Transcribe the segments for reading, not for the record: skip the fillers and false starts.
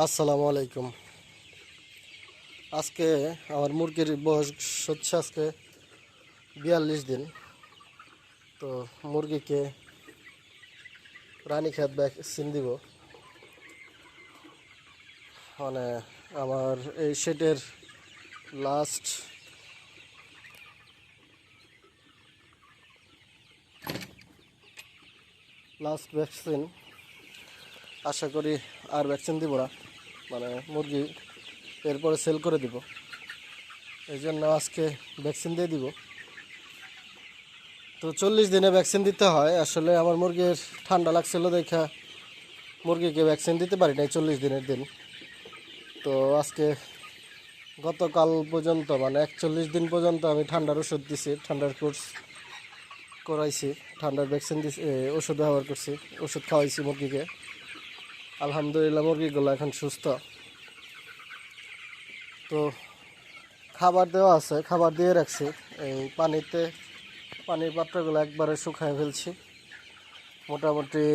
আসসালামু আলাইকুম। আজকে আমার মুরগির বয়স হচ্ছে আজকে 42 দিন। তো মুরগিকে রানীক্ষেত ভ্যাকসিন দিব। মানে আমার এই শেডের লাস্ট ভ্যাকসিন। আশা করি আর ভ্যাকসিন দিব না, মানে মুরগি এরপরে সেল করে দিব। এই জন্য আজকে ভ্যাকসিন দিয়ে দিব। তো 40 দিনে ভ্যাকসিন দিতে হয়। আসলে আমার মুরগির ঠান্ডা লাগছিল দেখা মুরগিকে ভ্যাকসিন দিতে পারি নাই 40 দিনের দিন। তো আজকে গতকাল পর্যন্ত মানে 41 দিন পর্যন্ত আমি ঠান্ডার ওষুধ দিছি, ঠান্ডার কোর্স করাইছি, ঠান্ডার ভ্যাকসিন দিছি, ওষুধ ব্যবহার করছি, ওষুধ খাওয়াইছি মুরগিকে। আলহামদুলিল্লাহ মুরগিগুলো এখন সুস্থ। তো খাবার দেওয়া আছে, খাবার দিয়ে রাখছি। এই পানির পাত্রগুলো একবারে শুকায় ফেলছি। মোটামুটি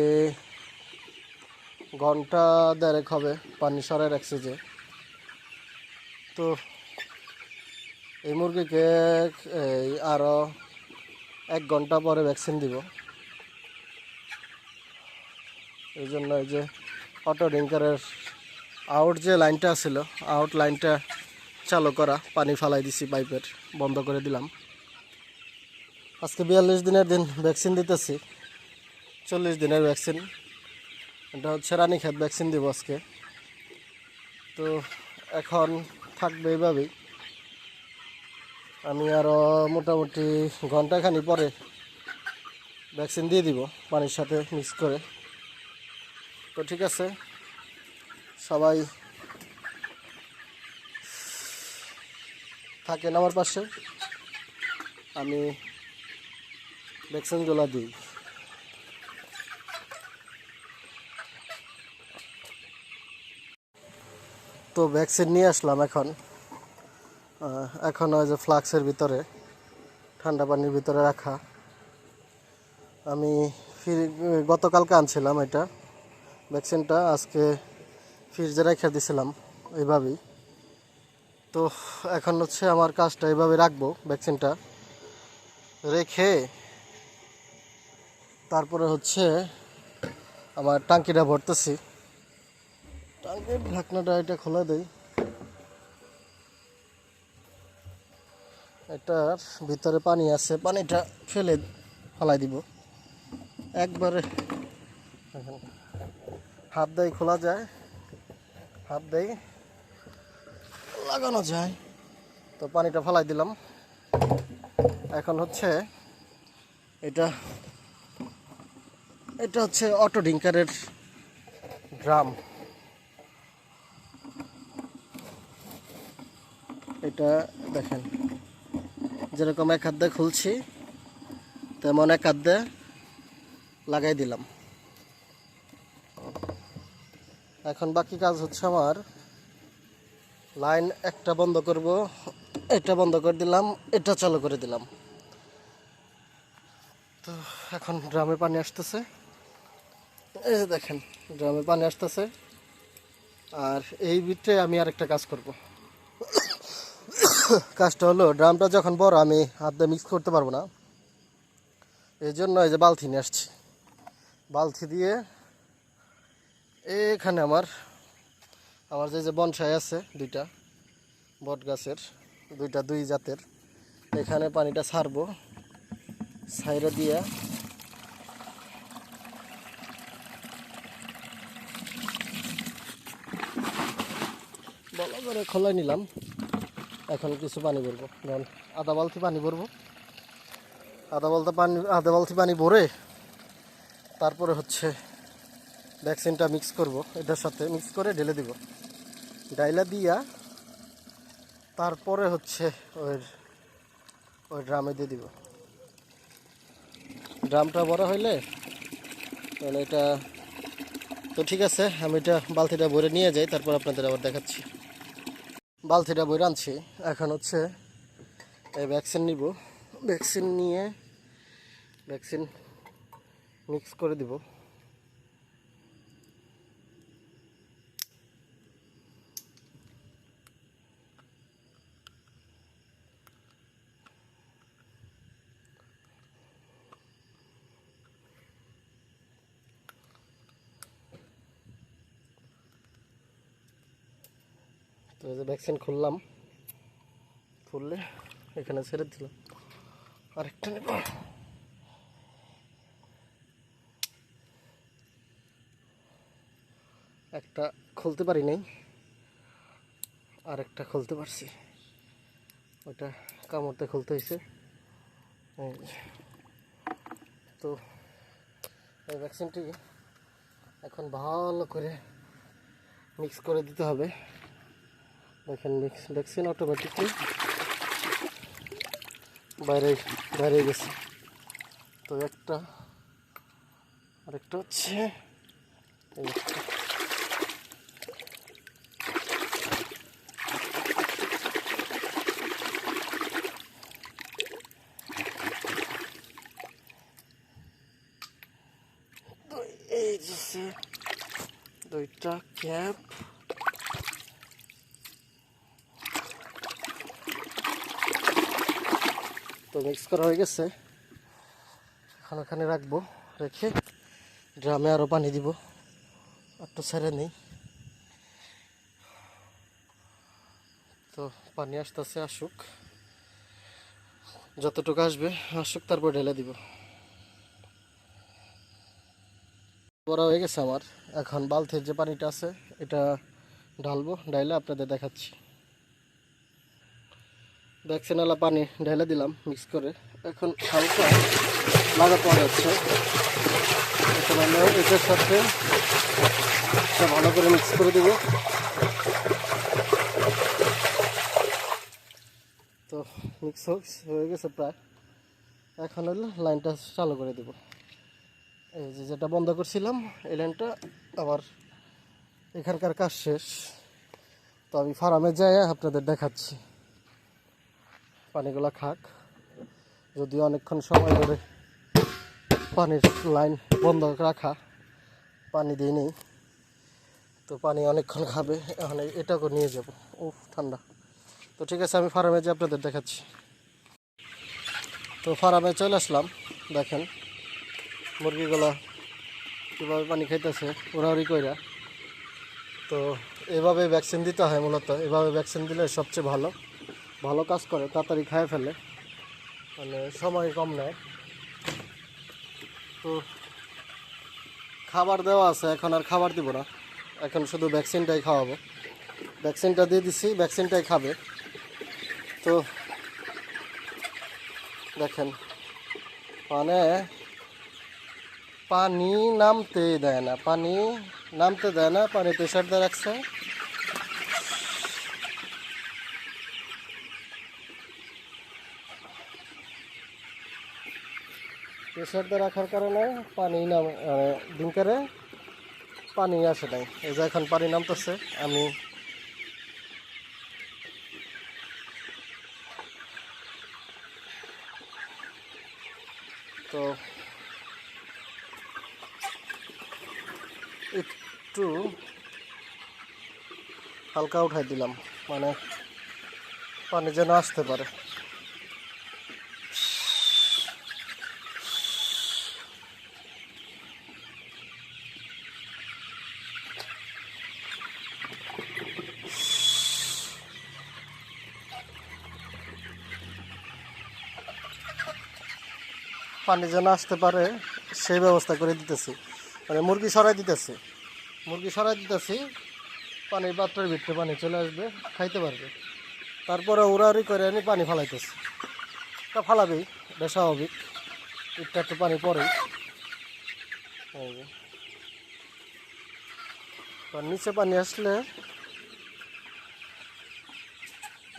ঘন্টা দেড়েক হবে পানি সরাই রাখছি যে। তো এই মুরগিকে আরও 1 ঘন্টা পরে ভ্যাকসিন দিব। এই জন্য এই যে অটো ড্রিঙ্কারের আউট যে লাইনটা ছিল, আউট লাইনটা চালু করা, পানি ফালাই দিছি, পাইপের বন্ধ করে দিলাম। আজকে 42 দিনের দিন ভ্যাকসিন দিতেছি, 40 দিনের ভ্যাকসিন। এটা হচ্ছে রানীক্ষেত ভ্যাকসিন দিব আজকে। তো এখন থাকবে এইভাবেই। আমি আরও মোটামুটি ঘন্টাখানি পরে ভ্যাকসিন দিয়ে দিব পানির সাথে মিক্স করে। তো ঠিক আছে, সবাই থাকেন আমার পাশে, আমি ভ্যাকসিনগুলো দিই। তো ভ্যাকসিন নিয়ে আসলাম এখন ওই যে ফ্লাক্সের ভিতরে, ঠান্ডা পানির ভিতরে রাখা। আমি গতকালকে আনছিলাম এটা ভ্যাকসিনটা, আজকে ফ্রিজে রেখে দিয়েছিলাম এইভাবেই। তো এখন হচ্ছে আমার কাজটা এইভাবে রাখবো, ভ্যাকসিনটা রেখে তারপরে হচ্ছে আমার টাঙ্কিটা ভরতেছি। টাঙ্কির ঢাকনাটা এটা খোলা দেই, এটার ভিতরে পানি আছে, পানিটা ফেলাই দিব একবারে। হাত দিয়ে খোলা যায়, হাত দিয়ে লাগানো যায়। তো পানিটা ফেলাই দিলাম। এখন হচ্ছে এটা হচ্ছে অটো ডিঙ্কারের ড্রাম। এটা দেখেন, যেরকম এক হাত দিয়ে খুলছি তেমন এক হাত দিয়ে লাগাই দিলাম। এখন বাকি কাজ হচ্ছে আমার লাইন একটা বন্ধ করব, এটা বন্ধ করে দিলাম, এটা চালু করে দিলাম। তো এখন ড্রামে পানি আসতেছে, এই যে দেখেন ড্রামে পানি আসতেছে। আর এই ভিতরে আমি আরেকটা কাজ করব। কাজটা হলো, ড্রামটা যখন বড় আমি হাত দিয়ে মিক্স করতে পারবো না, এই জন্য এই যে বালতি নিয়ে আসছি। বালতি দিয়ে এখানে আমার যে বনসাই আছে দুইটা, বট গাছের দুই জাতের, এখানে পানিটা ছাড়বো, ছাইরা দিয়ে ভালো করে খোলাই নিলাম। এখন কিছু পানি ভরবো, ধরুন আধা বালতি পানি ভরবো। আধা বালতি পানি ভরে তারপরে হচ্ছে ভ্যাকসিনটা মিক্স করব, এটার সাথে মিক্স করে ঢেলে দিব। ডাইলা দিয়া তারপরে হচ্ছে ওই ড্রামে দিয়ে দিব। ড্রামটা বড় হইলে তাহলে এটা তো ঠিক আছে। আমি এটা বালতিটা ভরে নিয়ে যাই, তারপর আপনাদের আবার দেখাচ্ছি। বালতিটা ভরে আনছি, এখন হচ্ছে এই ভ্যাকসিন নিব। ভ্যাকসিন নিয়ে ভ্যাকসিন মিক্স করে দিব। তো এই যে ভ্যাকসিন খুললাম, খুললে এখানে ছেড়ে দিলাম। আরেকটা নেব। একটা খুলতে পারি নাই, আরেকটা খুলতে পারছি। ওটা কামড়তে খুলতে হয়েছে। তো এই ভ্যাকসিনটি এখন ভালো করে মিক্স করে দিতে হবে। দেখেন ভ্যাকসিন অটোমেটিকলি বাইরে বাইরে গেছে। তো একটা, আরেকটা হচ্ছে এই একটা। তো এই যে দুইটা ক্যাপ, তো মিক্স করা হয়ে গেছে। এখন ওখানে রাখবো, রেখে ড্রামে আরও পানি দিব। একটু ছেড়ে নিই। তো পানি আসতেছে, আসুক, যতটুকু আসবে আসুক, তারপর ঢেলে দিব। বড় হয়ে গেছে আমার। এখন বালতির যে পানিটা আছে এটা ঢালবো, ঢাইলে আপনাদের দেখাচ্ছি। ভ্যাকসিনওয়ালা পানি ঢেলে দিলাম মিক্স করে। এখন হালকা লাগাতে হচ্ছে, এটার সাথে ভালো করে মিক্স করে দেব। তো মিক্স হয়ে গেছে প্রায়। এখন হলো লাইনটা চালু করে দেব। এই যে যেটা বন্ধ করছিলাম এই লাইনটা আবার, এখানকার কাজ শেষ। তো আমি ফার্মে যাই আপনাদের দেখাচ্ছি। পানিগুলা খাক, যদি অনেকক্ষণ সময় ধরে পানির লাইন বন্ধ রাখা, পানি দিয়ে নেই, তো পানি অনেকক্ষণ খাবে। এখন এটাকে নিয়ে যাব। ও ঠান্ডা। তো ঠিক আছে, আমি ফার্মে যাই আপনাদের দেখাচ্ছি। তো ফার্মে চলে আসলাম। দেখেন মুরগিগুলা কীভাবে পানি খাইতেছে উড়াউড়ি কইরা। তো এভাবে ভ্যাকসিন দিতে হয় মূলত। এভাবে ভ্যাকসিন দিলে সবচেয়ে ভালো ভালো কাজ করে, তাড়াতাড়ি খায় ফেলে, মানে সময় কম নেয়। তো খাবার দেওয়া আছে, এখন আর খাবার দিব না, এখন শুধু ভ্যাকসিনটাই খাওয়াবো। ভ্যাকসিনটা দিয়ে দিছি, ভ্যাকসিনটাই খাবে। তো দেখেন মানে পানি নামতে দেয় না, পানি নামতে দেয় না, পানি প্রেশার দিয়ে রাখছে। প্রেশার দিয়ে রাখার কারণে পানি নাম ডিঙ্কারে পানি আসে নাই। এই যে এখন পানি নামতেছে। আমি তো একটু হালকা উঠাই দিলাম, মানে পানি যেন আসতে পারে। পানি যেন আসতে পারে সেই ব্যবস্থা করে দিতেছি, মানে মুরগি সরাই দিতেছি, পানির পাত্রের ভিতরে পানি চলে আসবে, খাইতে পারবে। তারপরে উড়াউড়ি করে আনি পানি ফালাইতেছি। তা ফালাবেই, এটা স্বাভাবিক, একটু একটু পানি পরেই। নিচে পানি আসলে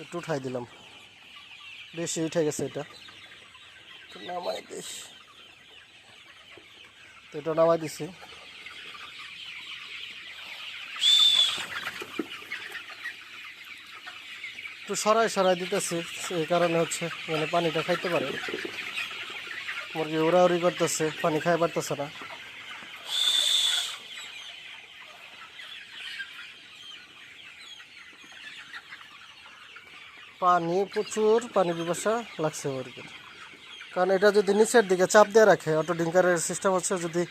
একটু উঠাই দিলাম, বেশি উঠে গেছে এটা, নামাই দিস। তো এটা নামাই দিছি। একটু সরাই দিতেছি, এই কারণে হচ্ছে মানে পানিটা খাইতে পারে। মুরগি উড়াউড়ি করতেছে, পানি খাই পারতেছে না। পানি প্রচুর পানি পিপাসা লাগছে মুরগির, কারণ এটা যদি নিচের দিকে চাপ দিয়ে রাখে, অটো ডিঙ্কারের সিস্টেম হচ্ছে, যদি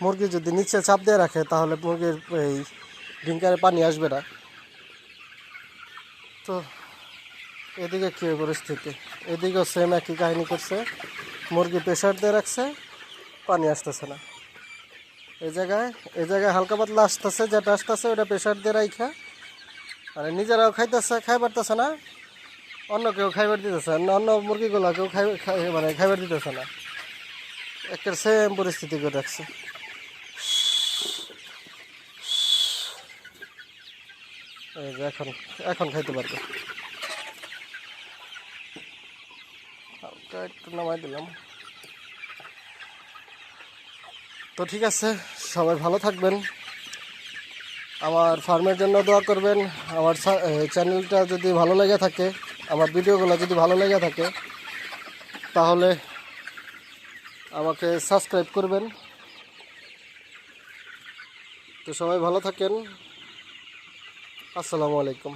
মুরগি যদি নিচে চাপ দিয়ে রাখে তাহলে মুরগির এই ডিঙ্কারে পানি আসবে না। তো এদিকে কী পরিস্থিতি, এদিকেও সেম একই কাহিনী করছে, মুরগি প্রেশার দিয়ে রাখছে, পানি আসতেছে না। এই জায়গায় হালকা পাতলা আসতেছে, যেটা আসতেছে ওটা প্রেশার দিয়ে রাইখা, আর নিজেরাও খাইতেছে, খাই পারতেছে না, অন্য কেউ খাইবার দিতেছে না, অন্য মুরগিগুলো কেউ মানে খাইবার দিতেছে না। একটা সেম পরিস্থিতি করে রাখছে। এই যে এখন এখন খাইতে পারবে। হালকা একটু নামাই দিলাম। তো ঠিক আছে, সবাই ভালো থাকবেন, আমার ফার্মের জন্য দোয়া করবেন। আমার চ্যানেলটা যদি ভালো লেগে থাকে, আমার ভিডিওগুলো যদি ভালো লেগে থাকে, তাহলে আমাকে সাবস্ক্রাইব করবেন। তো সবাই ভালো থাকেন, আসসালামু আলাইকুম।